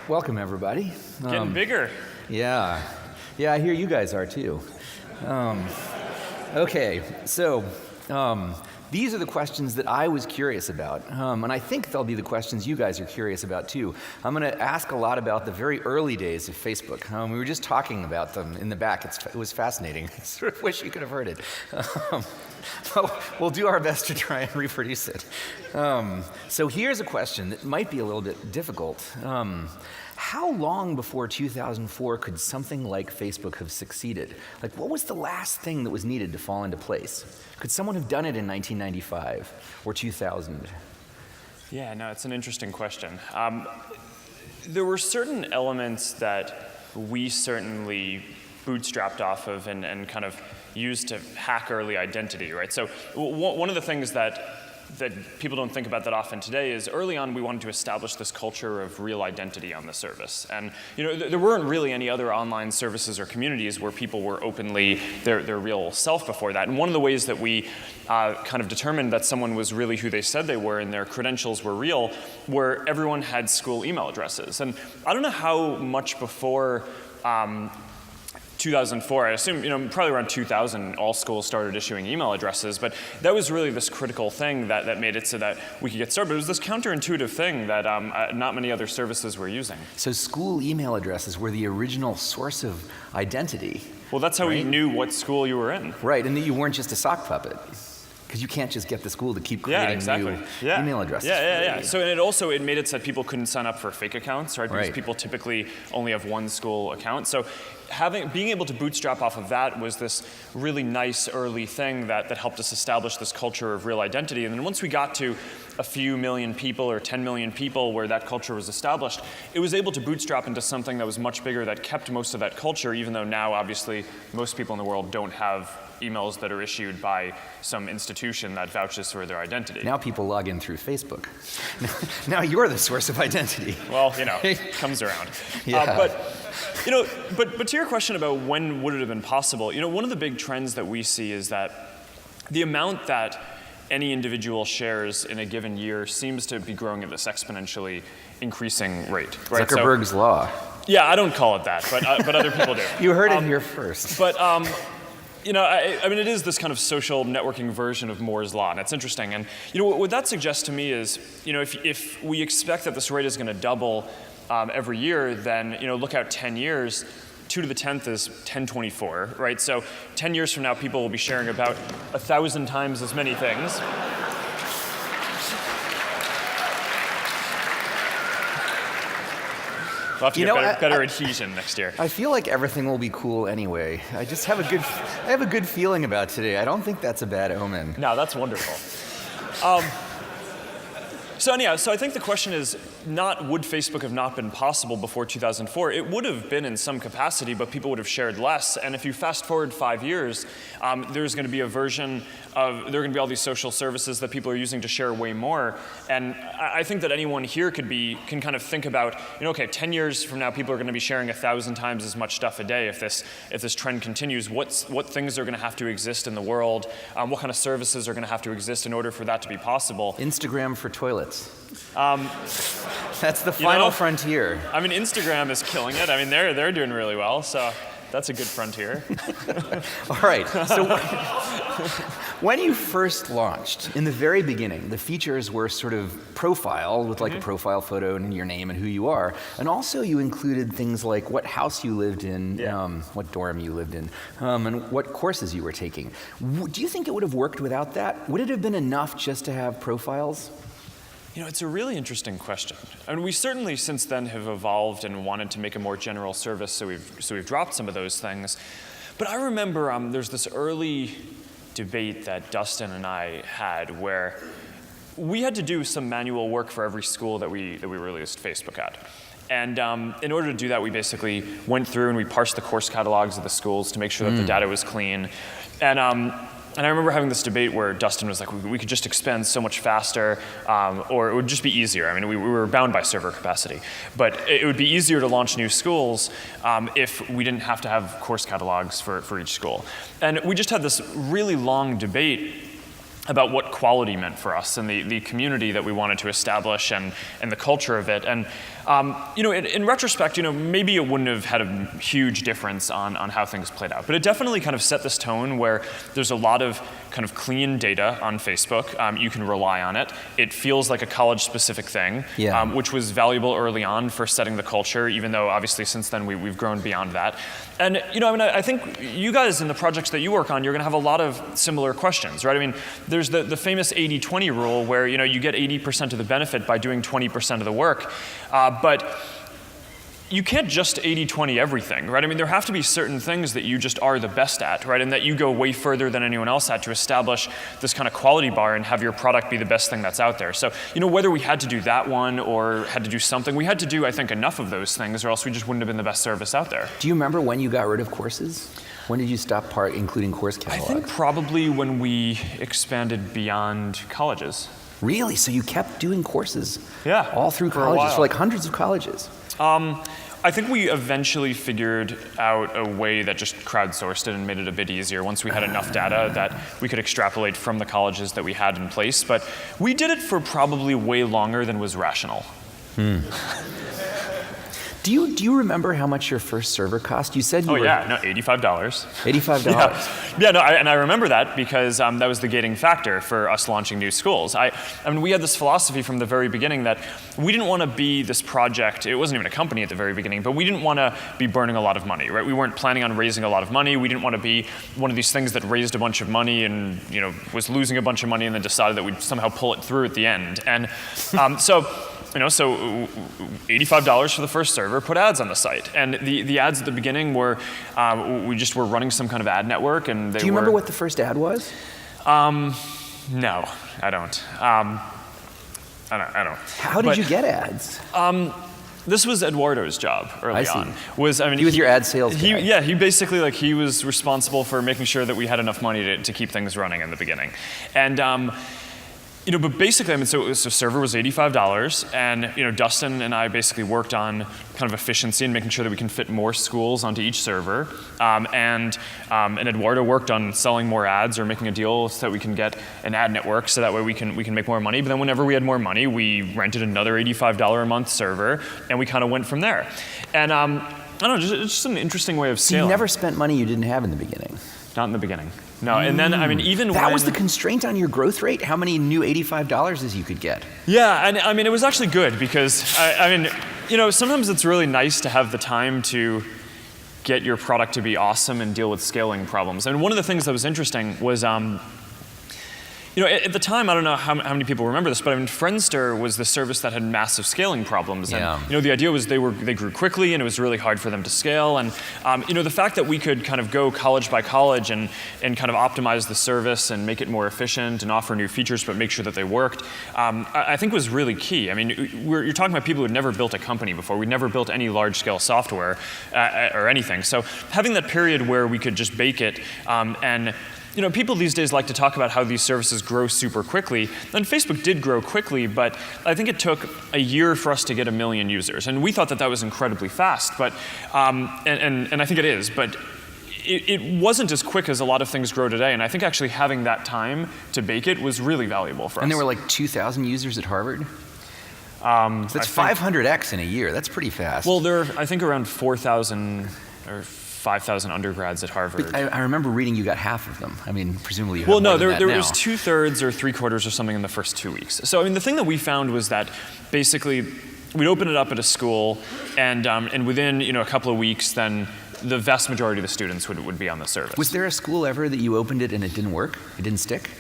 Welcome, everybody. Getting bigger. Yeah. Yeah, I hear you guys are too. Okay, so these are the questions that I was curious about, and I think they'll be the questions you guys are curious about too. I'm going to ask a lot about the very early days of Facebook. We were just talking about them in the back. It was fascinating. I sort of wish you could have heard it. We'll do our best to try and reproduce it. So here's a question that might be a little bit difficult. How long before 2004 could something like Facebook have succeeded? Like, what was the last thing that was needed to fall into place? Could someone have done it in 1995 or 2000? Yeah, no, it's an interesting question. There were certain elements that we certainly bootstrapped off of and kind of used to hack early identity, right? So one of the things that people don't think about that often today is early on we wanted to establish this culture of real identity on the service. And there weren't really any other online services or communities where people were openly their real self before that. And one of the ways that we kind of determined that someone was really who they said they were and their credentials were real were everyone had school email addresses. And I don't know how much before 2004, I assume, probably around 2000, all schools started issuing email addresses, but that was really this critical thing that made it so that we could get started. But it was this counterintuitive thing that not many other services were using. So school email addresses were the original source of identity. Well, that's how we knew what school you were in. Right, and that you weren't just a sock puppet. Because you can't just get the school to keep creating new email addresses. Yeah. So it made it so that people couldn't sign up for fake accounts, right? Because people typically only have one school account. So being able to bootstrap off of that was this really nice early thing that helped us establish this culture of real identity. And then once we got to a few million people or 10 million people where that culture was established, it was able to bootstrap into something that was much bigger that kept most of that culture, even though now obviously most people in the world don't have emails that are issued by some institution that vouches for their identity. Now people log in through Facebook. Now you're the source of identity. Well, it comes around. Yeah. But to your question about when would it have been possible, one of the big trends that we see is that the amount that any individual shares in a given year seems to be growing at this exponentially increasing rate. Right? Zuckerberg's law. Yeah, I don't call it that, but other people do. You heard it here first. But it is this kind of social networking version of Moore's Law, and it's interesting. And what that suggests to me is, if we expect that this rate is going to double every year, then look out 10 years. 2 to the 10th is 1024, right? So 10 years from now, people will be sharing about 1,000 times as many things. We'll have to get better adhesion next year. I feel like everything will be cool anyway. I just have a good feeling about today. I don't think that's a bad omen. No, that's wonderful. So I think the question is not would Facebook have not been possible before 2004. It would have been in some capacity, but people would have shared less. And if you fast forward 5 years, there's going to be a version of, there are going to be all these social services that people are using to share way more. And I think that anyone here can kind of think about, 10 years from now, people are going to be sharing 1,000 times as much stuff a day. If this trend continues, what things are going to have to exist in the world? What kind of services are going to have to exist in order for that to be possible? Instagram for toilets. That's the final frontier. Instagram is killing it. They're doing really well, so that's a good frontier. All right. So when you first launched, in the very beginning, the features were sort of profile with like a profile photo and your name and who you are, and also you included things like what house you lived in, what dorm you lived in, and what courses you were taking. Do you think it would have worked without that? Would it have been enough just to have profiles? It's a really interesting question. We certainly since then have evolved and wanted to make a more general service, so we've dropped some of those things. But I remember there's this early debate that Dustin and I had where we had to do some manual work for every school that we released Facebook at. And in order to do that, we basically went through and we parsed the course catalogs of the schools to make sure that the data was clean. And I remember having this debate where Dustin was like, we could just expand so much faster, or it would just be easier. We were bound by server capacity. But it would be easier to launch new schools if we didn't have to have course catalogs for each school. And we just had this really long debate about what quality meant for us and the community that we wanted to establish and the culture of it. And In retrospect, maybe it wouldn't have had a huge difference on how things played out. But it definitely kind of set this tone where there's a lot of kind of clean data on Facebook. You can rely on it. It feels like a college-specific thing, which was valuable early on for setting the culture, even though obviously since then we've grown beyond that. And I think you guys in the projects that you work on, you're going to have a lot of similar questions, right? I mean, there's the famous 80-20 rule where you get 80% of the benefit by doing 20% of the work, but you can't just 80-20 everything, right? I mean, there have to be certain things that you just are the best at, right? And that you go way further than anyone else at to establish this kind of quality bar and have your product be the best thing that's out there. So, whether we had to do that one or had to do something, we had to do, I think, enough of those things or else we just wouldn't have been the best service out there. Do you remember when you got rid of courses? When did you stop including course catalogs? I think probably when we expanded beyond colleges. Really? So you kept doing courses? Yeah. All through colleges, for like hundreds of colleges? I think we eventually figured out a way that just crowdsourced it and made it a bit easier once we had enough data that we could extrapolate from the colleges that we had in place. But we did it for probably way longer than was rational. Do you remember how much your first server cost? You said you were... $85. $85? And I remember that because that was the gating factor for us launching new schools. I mean, we had this philosophy from the very beginning that we didn't want to be this project, it wasn't even a company at the very beginning, but we didn't want to be burning a lot of money, right? We weren't planning on raising a lot of money. We didn't want to be one of these things that raised a bunch of money and was losing a bunch of money and then decided that we'd somehow pull it through at the end. And so $85 for the first server, put ads on the site. And the ads at the beginning were, we just were running some kind of ad network and they Do you remember what the first ad was? No, I don't. I don't. How did you get ads? This was Eduardo's job early on. He was your ad sales guy. He basically, he was responsible for making sure that we had enough money to keep things running in the beginning. And but basically, so server was $85, and Dustin and I basically worked on kind of efficiency and making sure that we can fit more schools onto each server, and Eduardo worked on selling more ads or making a deal so that we can get an ad network, so that way we can make more money. But then whenever we had more money, we rented another $85 a month server, and we kind of went from there. And I don't know, it's just an interesting way of scaling. So you never spent money you didn't have in the beginning? Not in the beginning. No, and then, even that was the constraint on your growth rate? How many new $85s you could get? Yeah, and it was actually good because, sometimes it's really nice to have the time to get your product to be awesome and deal with scaling problems. And one of the things that was interesting was, at the time, I don't know how many people remember this, but Friendster was the service that had massive scaling problems. And the idea was they grew quickly, and it was really hard for them to scale. And the fact that we could kind of go college by college and kind of optimize the service and make it more efficient and offer new features, but make sure that they worked, I think was really key. I mean, you're talking about people who had never built a company before. We'd never built any large-scale software or anything. So having that period where we could just bake it and people these days like to talk about how these services grow super quickly. And Facebook did grow quickly, but I think it took a year for us to get 1 million users. And we thought that was incredibly fast, but and I think it is, but it wasn't as quick as a lot of things grow today. And I think actually having that time to bake it was really valuable for us. And there were like 2,000 users at Harvard? So that's 500x in a year. That's pretty fast. Well, there are, I think, around 4,000 or 5,000 undergrads at Harvard. But I remember reading you got half of them. I mean, presumably you have Well, more no, than that there now. was 2/3 or 3/4 or something in the first 2 weeks. So, the thing that we found was that basically we'd open it up at a school, and within a couple of weeks, then the vast majority of the students would be on the service. Was there a school ever that you opened it and it didn't work? It didn't stick?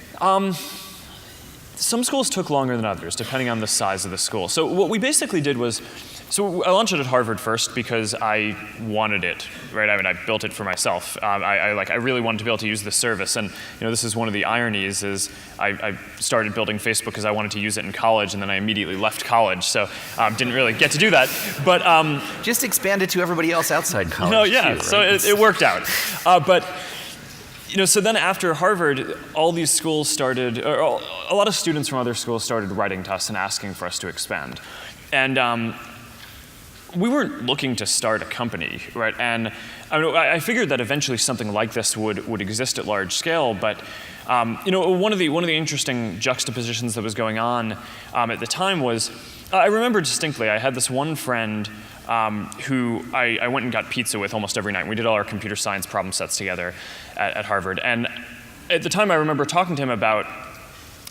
Some schools took longer than others, depending on the size of the school. So what we basically did was, so I launched it at Harvard first because I wanted it, right? I built it for myself. I really wanted to be able to use this service, and this is one of the ironies is I started building Facebook because I wanted to use it in college, and then I immediately left college, so didn't really get to do that. But just expand it to everybody else outside college. No, yeah. Too, right? So it worked out, but. So then after Harvard, all these schools started, or a lot of students from other schools started writing to us and asking for us to expand. And we weren't looking to start a company, right? And I figured that eventually something like this would exist at large scale, but one of the interesting juxtapositions that was going on at the time was I remember distinctly, I had this one friend who I went and got pizza with almost every night. We did all our computer science problem sets together at Harvard. And at the time, I remember talking to him about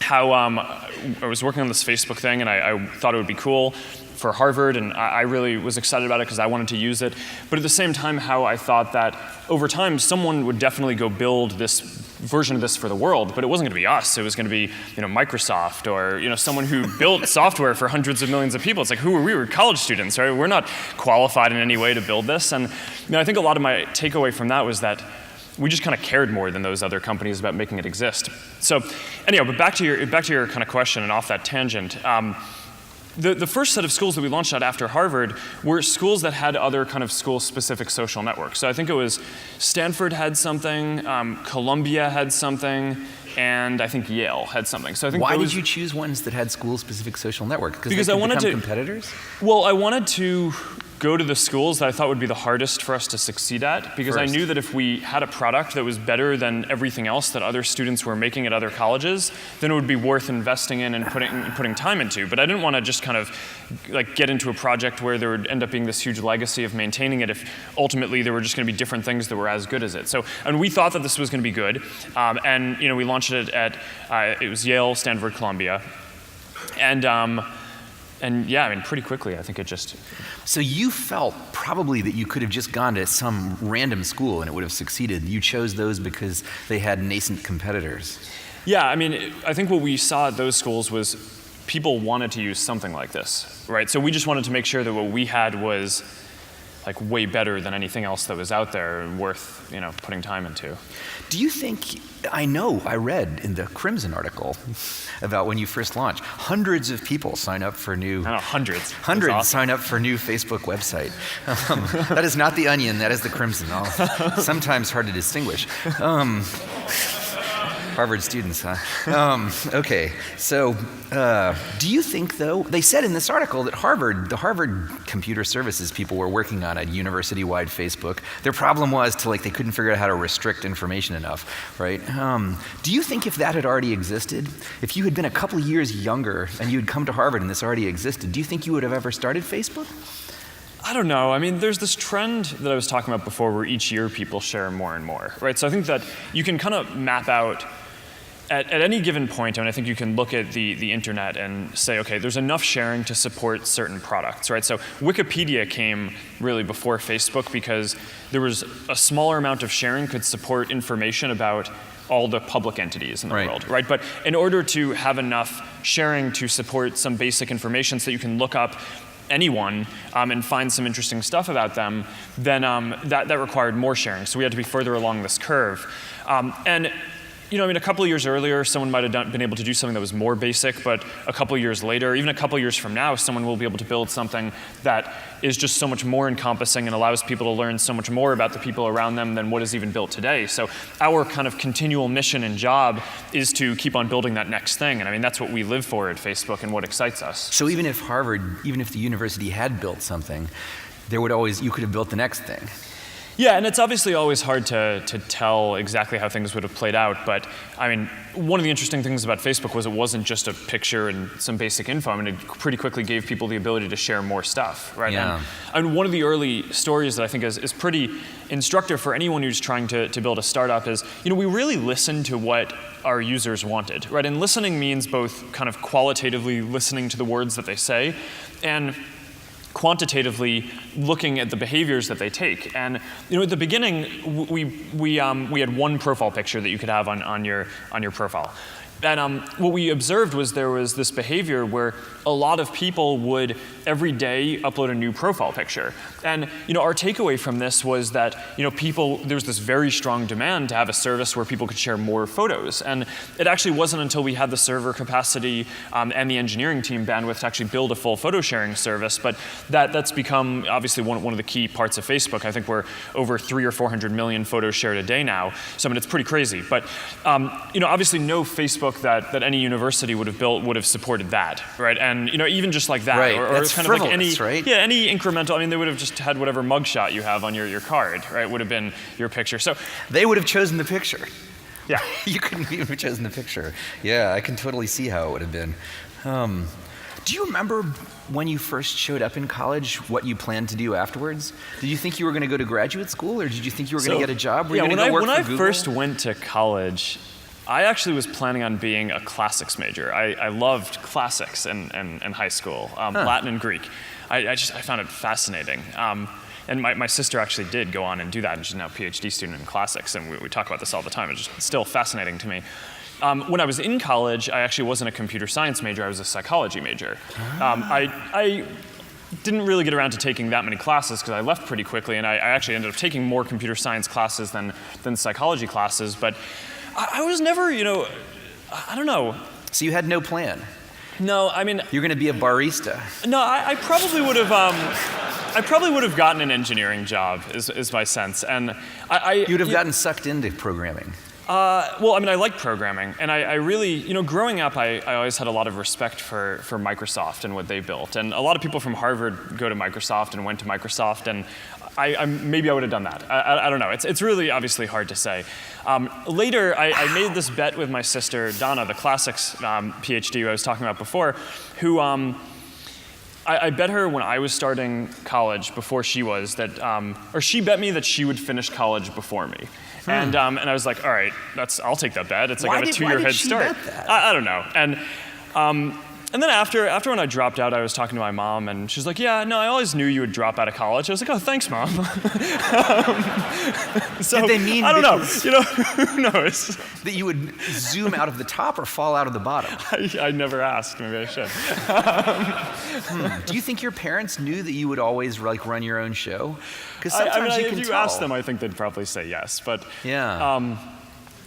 how I was working on this Facebook thing, and I thought it would be cool for Harvard, and I really was excited about it because I wanted to use it. But at the same time, how I thought that over time, someone would definitely go build this version of this for the world, but it wasn't going to be us. It was going to be, Microsoft or, someone who built software for hundreds of millions of people. It's like, who are we? We're college students, right? We're not qualified in any way to build this. And I think a lot of my takeaway from that was that we just kind of cared more than those other companies about making it exist. So, anyhow, but back to your kind of question and off that tangent. The first set of schools that we launched at after Harvard were schools that had other kind of school-specific social networks. So I think it was Stanford had something, Columbia had something, and I think Yale had something. So I think Why did you choose ones that had school-specific social network? Because they I wanted become to competitors? Well, I wanted to go to the schools that I thought would be the hardest for us to succeed at, because I knew that if we had a product that was better than everything else that other students were making at other colleges, then it would be worth investing in and putting time into. But I didn't want to just kind of like get into a project where there would end up being this huge legacy of maintaining it if ultimately there were just going to be different things that were as good as it. So, and we thought that this was going to be good, and we launched it at it was Yale, Stanford, Columbia, and yeah, I mean, pretty quickly, I think it just. So you felt probably that you could have just gone to some random school and it would have succeeded. You chose those because they had nascent competitors. Yeah, I mean, I think what we saw at those schools was people wanted to use something like this, right? So we just wanted to make sure that what we had was like way better than anything else that was out there and worth, putting time into. Do you think, I read in the Crimson article about when you first launched, hundreds of people sign up for new. I don't know, hundreds. Hundreds awesome. sign up for new Facebook website. That is not the Onion, that is the Crimson. Sometimes hard to distinguish. Harvard students, huh? Okay, so do you think, though, they said in this article that the Harvard computer services people were working on a university-wide Facebook. Their problem was they couldn't figure out how to restrict information enough, right? Do you think if that had already existed, if you had been a couple years younger and you had come to Harvard and this already existed, do you think you would have ever started Facebook? I don't know. I mean, there's this trend that I was talking about before where each year people share more and more, right? So I think that you can kind of map out at any given point, I think you can look at the internet and say, okay, there's enough sharing to support certain products, right? So Wikipedia came really before Facebook because there was a smaller amount of sharing could support information about all the public entities in the world, right? But in order to have enough sharing to support some basic information so that you can look up anyone and find some interesting stuff about them, then that required more sharing. So we had to be further along this curve. A couple of years earlier, someone might have been able to do something that was more basic, but a couple of years later, even a couple of years from now, someone will be able to build something that is just so much more encompassing and allows people to learn so much more about the people around them than what is even built today. So our kind of continual mission and job is to keep on building that next thing. And I mean, that's what we live for at Facebook and what excites us. So even if the university had built something, you could have built the next thing. Yeah, and it's obviously always hard to tell exactly how things would have played out, but I mean, one of the interesting things about Facebook was it wasn't just a picture and some basic info. I mean, it pretty quickly gave people the ability to share more stuff, right? Yeah. And one of the early stories that I think is pretty instructive for anyone who's trying to build a startup is, we really listened to what our users wanted, right? And listening means both kind of qualitatively listening to the words that they say and quantitatively looking at the behaviors that they take. And at the beginning, we had one profile picture that you could have on your profile. And what we observed was there was this behavior where a lot of people would every day upload a new profile picture. And our takeaway from this was that there was this very strong demand to have a service where people could share more photos. And it actually wasn't until we had the server capacity and the engineering team bandwidth to actually build a full photo sharing service. But that's become obviously one of the key parts of Facebook. I think we're over 300 or 400 million photos shared a day now. So I mean, it's pretty crazy. But obviously no Facebook that any university would have built would have supported that, right? And even just like that, right. or That's kind frivolous, of like right? any incremental. I mean, they would have just had whatever mugshot you have on your card, right? Would have been your picture. So they would have chosen the picture. Yeah, you couldn't even have chosen the picture. Yeah, I can totally see how it would have been. Do you remember when you first showed up in college, what you planned to do afterwards? Did you think you were going to go to graduate school, or did you think you were going to get a job? Were you going to go work for Google? When I first went to college, I actually was planning on being a classics major. I loved classics in high school, Latin and Greek. I found it fascinating. And my sister actually did go on and do that, and she's now a PhD student in classics, and we talk about this all the time. It's just still fascinating to me. When I was in college, I actually wasn't a computer science major, I was a psychology major. I didn't really get around to taking that many classes because I left pretty quickly, and I actually ended up taking more computer science classes than psychology classes, but I was never, I don't know. So you had no plan? No, I mean... You're going to be a barista? No, I probably would have... I probably would have gotten an engineering job, is my sense, and You'd have gotten sucked into programming. Well, I mean, I like programming, and I really, growing up, I always had a lot of respect for Microsoft and what they built, and a lot of people from Harvard go to Microsoft and went to Microsoft, and maybe I would have done that. I don't know. It's really obviously hard to say. Later, I made this bet with my sister Donna, the classics PhD who I was talking about before, who I bet her when I was starting college before she was that, or she bet me that she would finish college before me. And I was like, all right, I'll take that bet. It's like I got a 2-year head start. Bet that? I don't know. And then after when I dropped out, I was talking to my mom, and she's like, yeah, no, I always knew you would drop out of college. I was like, oh, thanks, Mom. So, Did they mean I don't know. Who knows? That you would zoom out of the top or fall out of the bottom? I never asked. Maybe I should. Do you think your parents knew that you would always run your own show? Because sometimes you can if you ask them, I think they'd probably say yes. But yeah.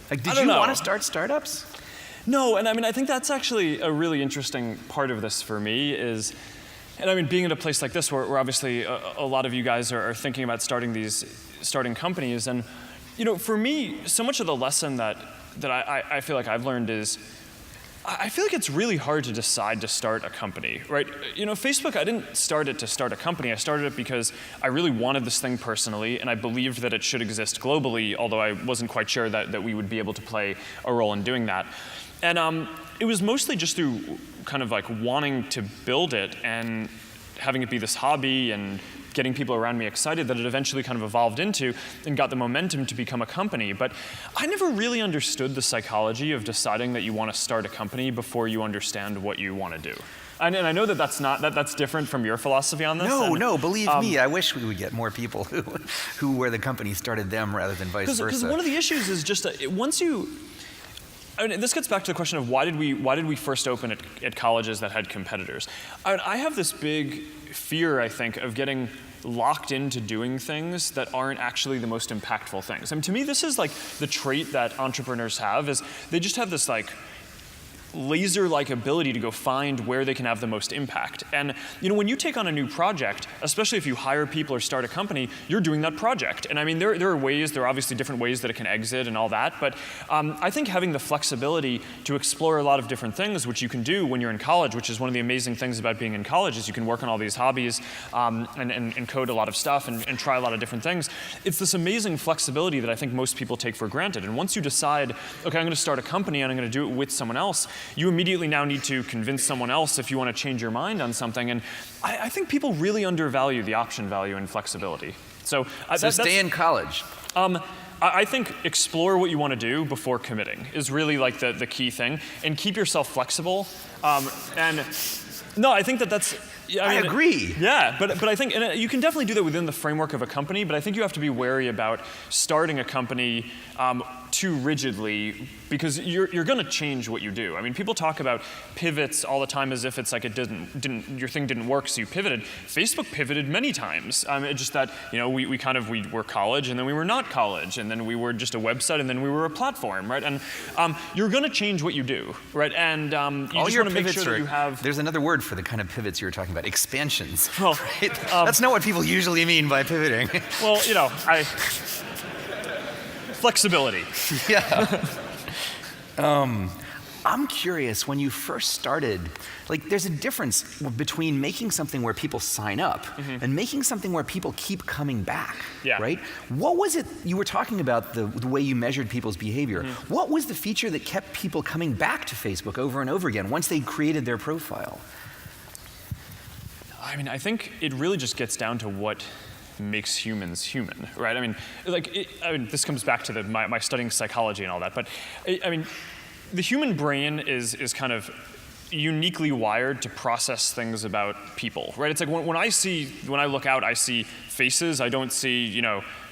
Did you want to start startups? No, and I think that's actually a really interesting part of this for me is, and being at a place like this where obviously a lot of you guys are thinking about starting companies, and for me, so much of the lesson that I feel like I've learned is, I feel like it's really hard to decide to start a company, right? Facebook, I didn't start it to start a company. I started it because I really wanted this thing personally, and I believed that it should exist globally, although I wasn't quite sure that we would be able to play a role in doing that. And it was mostly just through kind of like wanting to build it and having it be this hobby and getting people around me excited that it eventually kind of evolved into and got the momentum to become a company. But I never really understood the psychology of deciding that you want to start a company before you understand what you want to do. And I know that's different from your philosophy on this. No, believe me, I wish we would get more people where the company started them rather than vice versa. Because one of the issues is just once you... this gets back to the question of why did we first open at colleges that had competitors? I have this big fear, I think, of getting locked into doing things that aren't actually the most impactful things. To me, this is like the trait that entrepreneurs have, is they just have this like laser-like ability to go find where they can have the most impact. And when you take on a new project, especially if you hire people or start a company, you're doing that project. And there are obviously different ways that it can exit and all that, but I think having the flexibility to explore a lot of different things, which you can do when you're in college, which is one of the amazing things about being in college, is you can work on all these hobbies and code a lot of stuff and try a lot of different things. It's this amazing flexibility that I think most people take for granted. And once you decide, okay, I'm going to start a company and I'm going to do it with someone else, you immediately now need to convince someone else if you want to change your mind on something. And I think people really undervalue the option value and flexibility. So stay in college. I think explore what you want to do before committing is really like the key thing, and keep yourself flexible. And no, I think that's... I agree. Yeah, but I think, and you can definitely do that within the framework of a company, but I think you have to be wary about starting a company too rigidly, because you're going to change what you do. People talk about pivots all the time as if it's like your thing didn't work, so you pivoted. Facebook pivoted many times. It's just that we were college, and then we were not college, and then we were just a website, and then we were a platform, right? And you're going to change what you do, right? And you just want to make sure that you have. There's another word for the kind of pivots you were talking about. Expansions. Well, right? That's not what people usually mean by pivoting. Well, flexibility. Yeah. I'm curious, when you first started, there's a difference between making something where people sign up and making something where people keep coming back, right? What was it, you were talking about the way you measured people's behavior. What was the feature that kept people coming back to Facebook over and over again once they created their profile? I mean, I think it really just gets down to what makes humans human, right? I mean, this comes back to my studying psychology and all that, but I mean, the human brain is kind of uniquely wired to process things about people, right? It's like when I look out, I see faces. I don't see,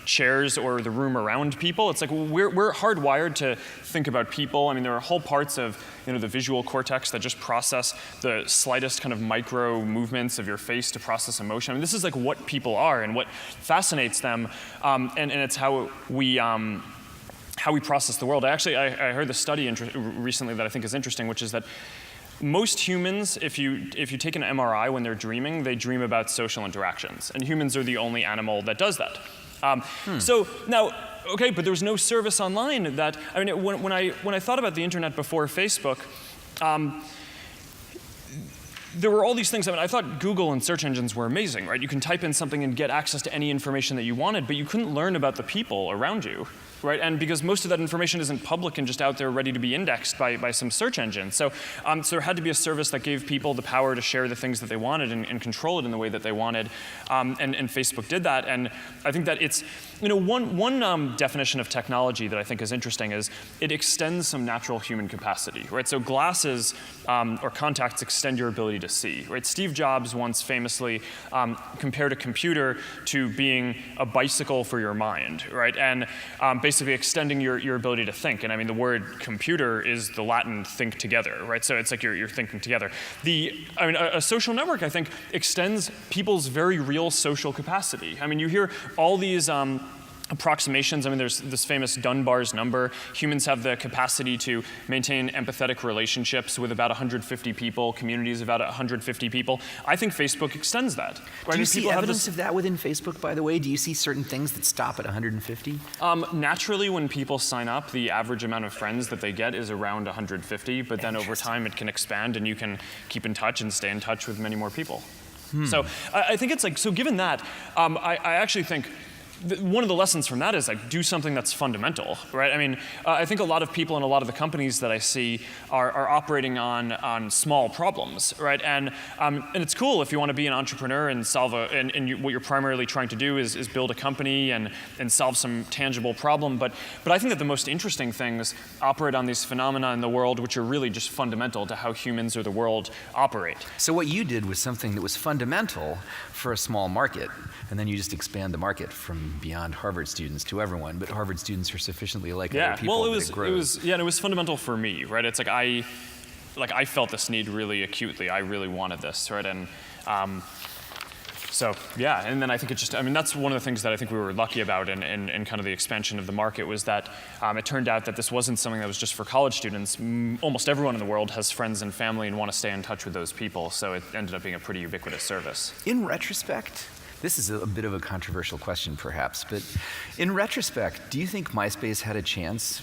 chairs or the room around people. It's like we're hardwired to think about people. I mean, there are whole parts of the visual cortex that just process the slightest kind of micro movements of your face to process emotion. I mean, this is like what people are and what fascinates them, and it's how we process the world. I heard this study recently that I think is interesting, which is that most humans, if you take an MRI when they're dreaming, they dream about social interactions, and humans are the only animal that does that. So now, okay, but there was no service online that, I mean, when I thought about the internet before Facebook, there were all these things. I mean, I thought Google and search engines were amazing, right? You can type in something and get access to any information that you wanted, but you couldn't learn about the people around you, right? And because most of that information isn't public and just out there ready to be indexed by some search engine. So there had to be a service that gave people the power to share the things that they wanted and control it in the way that they wanted. And Facebook did that. And I think that it's, one definition of technology that I think is interesting is it extends some natural human capacity, right? So glasses or contacts extend your ability to see, right? Steve Jobs once famously compared a computer to being a bicycle for your mind, right? And basically extending your ability to think. And I mean, the word computer is the Latin think together, right? So it's like you're thinking together. A social network, I think, extends people's very real social capacity. I mean, you hear all these approximations. I mean, there's this famous Dunbar's number. Humans have the capacity to maintain empathetic relationships with about 150 people, communities about 150 people. I think Facebook extends that. Right? Do you see evidence of that within Facebook, by the way? Do you see certain things that stop at 150? Naturally, when people sign up, the average amount of friends that they get is around 150, but then over time it can expand and you can keep in touch and stay in touch with many more people. So I think it's like, so given that, I actually think one of the lessons from that is like do something that's fundamental, right? I mean, I think a lot of people and a lot of the companies that I see are operating on small problems, right? And it's cool if you want to be an entrepreneur and solve what you're primarily trying to do is build a company and solve some tangible problem. But I think that the most interesting things operate on these phenomena in the world which are really just fundamental to how humans or the world operate. So what you did was something that was fundamental for a small market, and then you just expand the market from beyond Harvard students to everyone, but Harvard students are sufficiently like other people that it grows. And it was fundamental for me, right? It's like I felt this need really acutely. I really wanted this, right? And so yeah, and then I think that's one of the things that I think we were lucky about in kind of the expansion of the market was that it turned out that this wasn't something that was just for college students. Almost everyone in the world has friends and family and want to stay in touch with those people, so it ended up being a pretty ubiquitous service. In retrospect, this is a bit of a controversial question perhaps, but in retrospect, do you think MySpace had a chance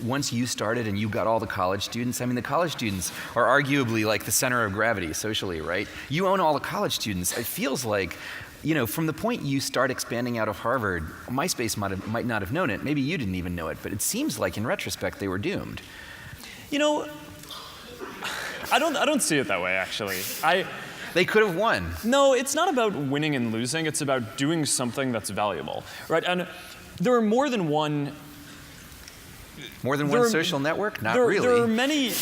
once you started and you got all the college students? I mean, the college students are arguably like the center of gravity socially, right? You own all the college students. It feels like, from the point you start expanding out of Harvard, MySpace might not have known it. Maybe you didn't even know it, but it seems like in retrospect they were doomed. I don't see it that way, actually. They could have won. No, it's not about winning and losing. It's about doing something that's valuable, right? And there are more than one. More than one social network? Not really. There are many.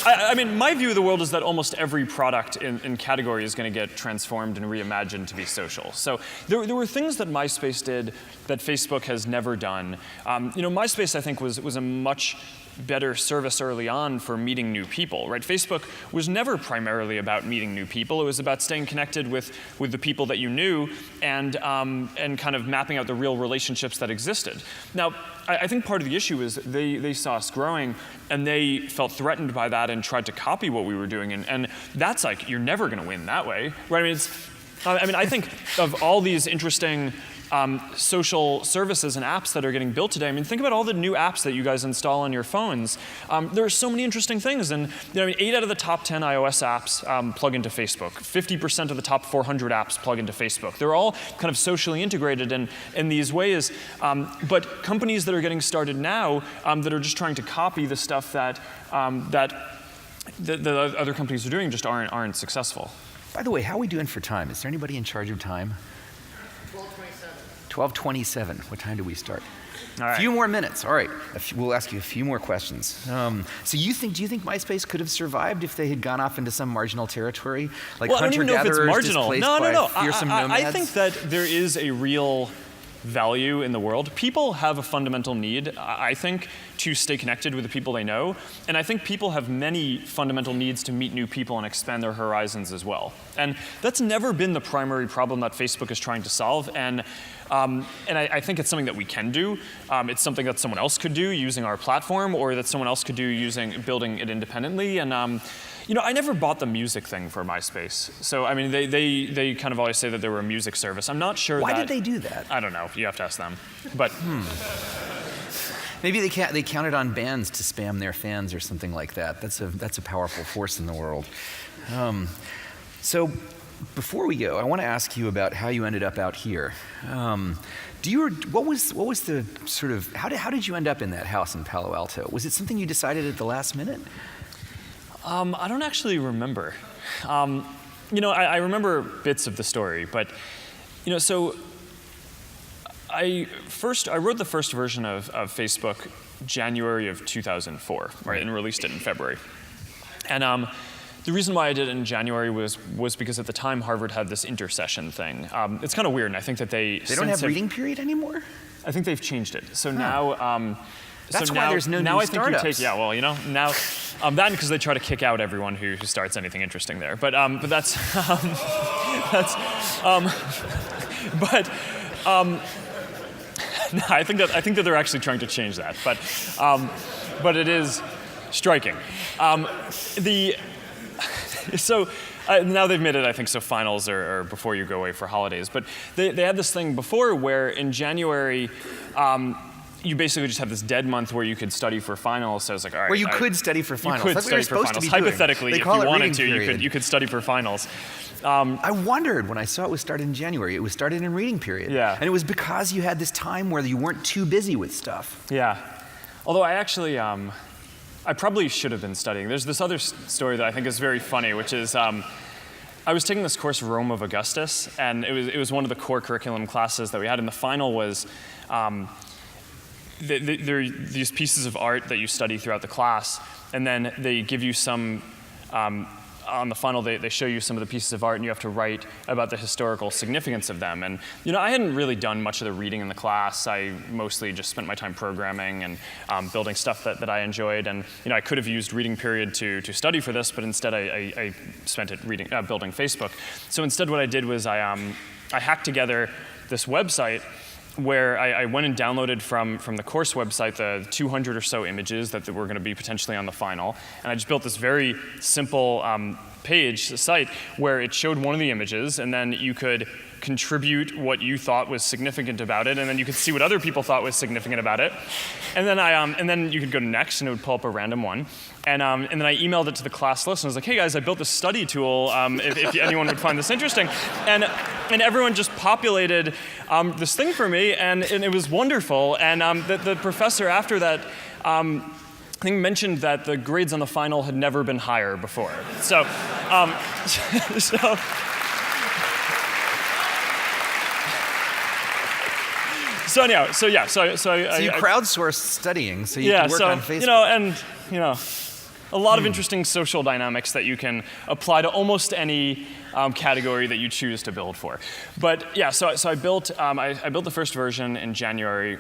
I mean, my view of the world is that almost every product in category is going to get transformed and reimagined to be social. So there were things that MySpace did that Facebook has never done. MySpace, I think, was a much better service early on for meeting new people, right? Facebook was never primarily about meeting new people. It was about staying connected with the people that you knew and kind of mapping out the real relationships that existed. Now, I think part of the issue is they saw us growing and they felt threatened by that and tried to copy what we were doing. And that's like, you're never going to win that way, right? I think of all these interesting social services and apps that are getting built today. I mean, think about all the new apps that you guys install on your phones. There are so many interesting things. And 8 out of the top 10 iOS apps plug into Facebook. 50% of the top 400 apps plug into Facebook. They're all kind of socially integrated in these ways. But companies that are getting started now that are just trying to copy the stuff that the other companies are doing just aren't successful. By the way, how are we doing for time? Is there anybody in charge of time? 12:27. What time do we start? All right. A few more minutes. All right. We'll ask you a few more questions. So do you think MySpace could have survived if they had gone off into some marginal territory, like Well, I don't even know if it's hunter-gatherers marginal. displaced No. by fearsome nomads? I think that there is a real value in the world. People have a fundamental need, I think, to stay connected with the people they know. And I think people have many fundamental needs to meet new people and expand their horizons as well. And that's never been the primary problem that Facebook is trying to solve. And I think it's something that we can do. It's something that someone else could do using our platform, or that someone else could do building it independently. And I never bought the music thing for MySpace. So I mean, they kind of always say that they were a music service. I'm not sure. Why did they do that? I don't know. You have to ask them. But Maybe they counted on bands to spam their fans or something like that. That's a powerful force in the world. So before we go, I want to ask you about how you ended up out here. What was the sort of how did you end up in that house in Palo Alto? Was it something you decided at the last minute? I don't actually remember. I remember bits of the story, but so I wrote the first version of Facebook January of 2004, right, and released it in February. And the reason why I did it in January was because at the time Harvard had this intersession thing. It's kind of weird, and I think that they don't have reading period anymore. I think they've changed it. So now. That's why there's no now new I think startups. now that because they try to kick out everyone who starts anything interesting there. But that's no, I think that they're actually trying to change that. But it is striking. Now they've made it, I think, so finals are before you go away for holidays. But they had this thing before where in January. You basically just have this dead month where you could study for finals. So I was like, all right. Where you could study for finals. You could study for finals. Hypothetically, if you wanted to, you could study for finals. I wondered when I saw it was started in January. It was started in reading period. Yeah. And it was because you had this time where you weren't too busy with stuff. Yeah. Although I actually, I probably should have been studying. There's this other story that I think is very funny, which is I was taking this course, Rome of Augustus, and it was one of the core curriculum classes that we had, and the final was. There are these pieces of art that you study throughout the class, and then they give you some, on the final they show you some of the pieces of art, and you have to write about the historical significance of them. And I hadn't really done much of the reading in the class. I mostly just spent my time programming and building stuff that I enjoyed. And I could have used reading period to study for this, but instead I spent it building Facebook. So instead what I did was I hacked together this website where I went and downloaded from the course website the 200 or so images that were going to be potentially on the final. And I just built this very simple site, where it showed one of the images, and then you could contribute what you thought was significant about it, and then you could see what other people thought was significant about it. And then you could go to next, and it would pull up a random one. And then I emailed it to the class list, and I was like, hey guys, I built this study tool, if anyone would find this interesting. And everyone just populated this thing for me, and it was wonderful. And the professor after that, I think mentioned that the grades on the final had never been higher before. So anyhow, so you crowdsourced studying so you could work on Facebook. A lot of interesting social dynamics that you can apply to almost any category that you choose to build for. But yeah, so I built the first version in January.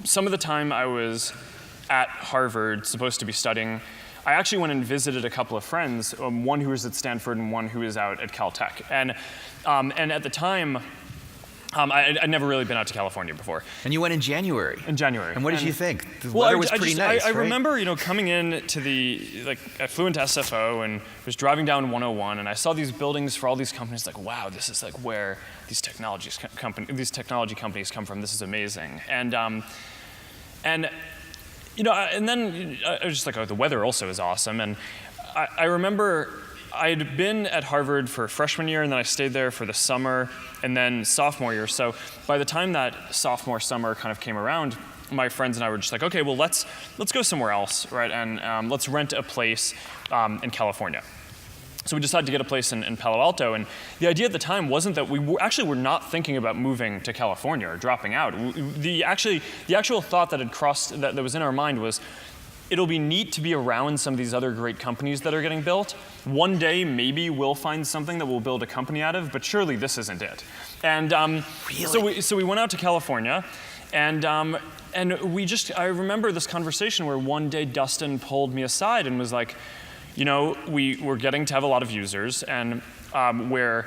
Some of the time I was at Harvard, supposed to be studying. I actually went and visited a couple of friends, one who was at Stanford and one who was out at Caltech. And at the time, I'd never really been out to California before. And you went in January. In January. And what did you think? The weather was pretty nice, I right? remember, coming in to I flew into SFO and was driving down 101, and I saw these buildings for all these companies. Like, wow, this is like where these technology companies come from. This is amazing. And then I was just like, oh, the weather also is awesome. And I remember I had been at Harvard for freshman year, and then I stayed there for the summer, and then sophomore year. So by the time that sophomore summer kind of came around, my friends and I were just like, okay, well, let's go somewhere else, right? And let's rent a place in California. So we decided to get a place in Palo Alto, and the idea at the time wasn't that we were not thinking about moving to California or dropping out. The actual thought that had crossed, that was in our mind was, it'll be neat to be around some of these other great companies that are getting built. One day, maybe we'll find something that we'll build a company out of, but surely this isn't it. And Really? so we went out to California, and I remember this conversation where one day Dustin pulled me aside and was like, you know, we're getting to have a lot of users, and where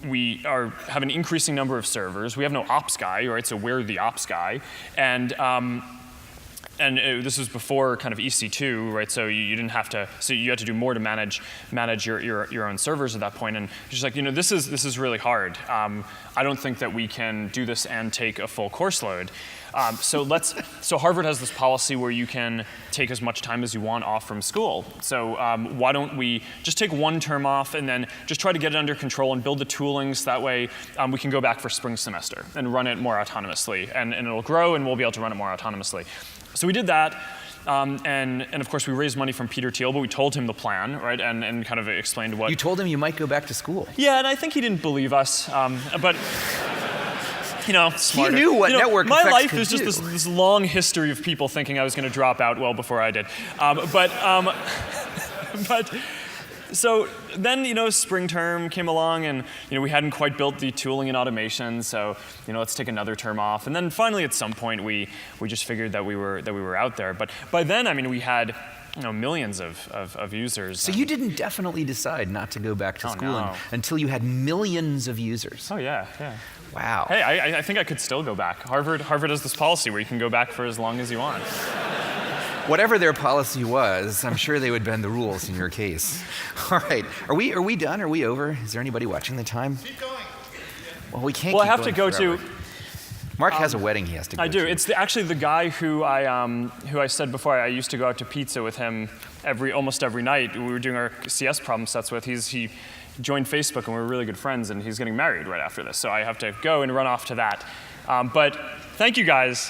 we have an increasing number of servers. We have no ops guy, right? So we're the ops guy, and this was before kind of EC2, right? So you didn't have to. So you had to do more to manage your own servers at that point. And she's like, you know, this is really hard. I don't think that we can do this and take a full course load. So Harvard has this policy where you can take as much time as you want off from school. So why don't we just take one term off and then just try to get it under control and build the toolings, so that way we can go back for spring semester and run it more autonomously. And it'll grow, and we'll be able to run it more autonomously. So we did that. And of course, we raised money from Peter Thiel, but we told him the plan, right? And kind of explained what. You told him you might go back to school. Yeah, and I think he didn't believe us. But you know, smarter. He knew what network my effects life could is just do. this long history of people thinking I was going to drop out well before I did. But so then, you know, spring term came along, and you know, we hadn't quite built the tooling and automation, so you know, let's take another term off. And then finally, at some point, we just figured that we were out there. But by then, I mean, we had, you know, millions of users. So you didn't definitely decide not to go back to school no. until you had millions of users. Oh yeah. Wow. Hey, I think I could still go back. Harvard has this policy where you can go back for as long as you want. Whatever their policy was, I'm sure they would bend the rules in your case. All right. Are we done? Are we over? Is there anybody watching the time? Keep going. Well, we can't. Well, I keep have to going go forever. to. Mark has a wedding he has to go I do. to. It's actually the guy who I said before I used to go out to pizza with him almost every night. We were doing our CS problem sets with. He joined Facebook, and we were really good friends, and he's getting married right after this. So I have to go and run off to that. But thank you guys.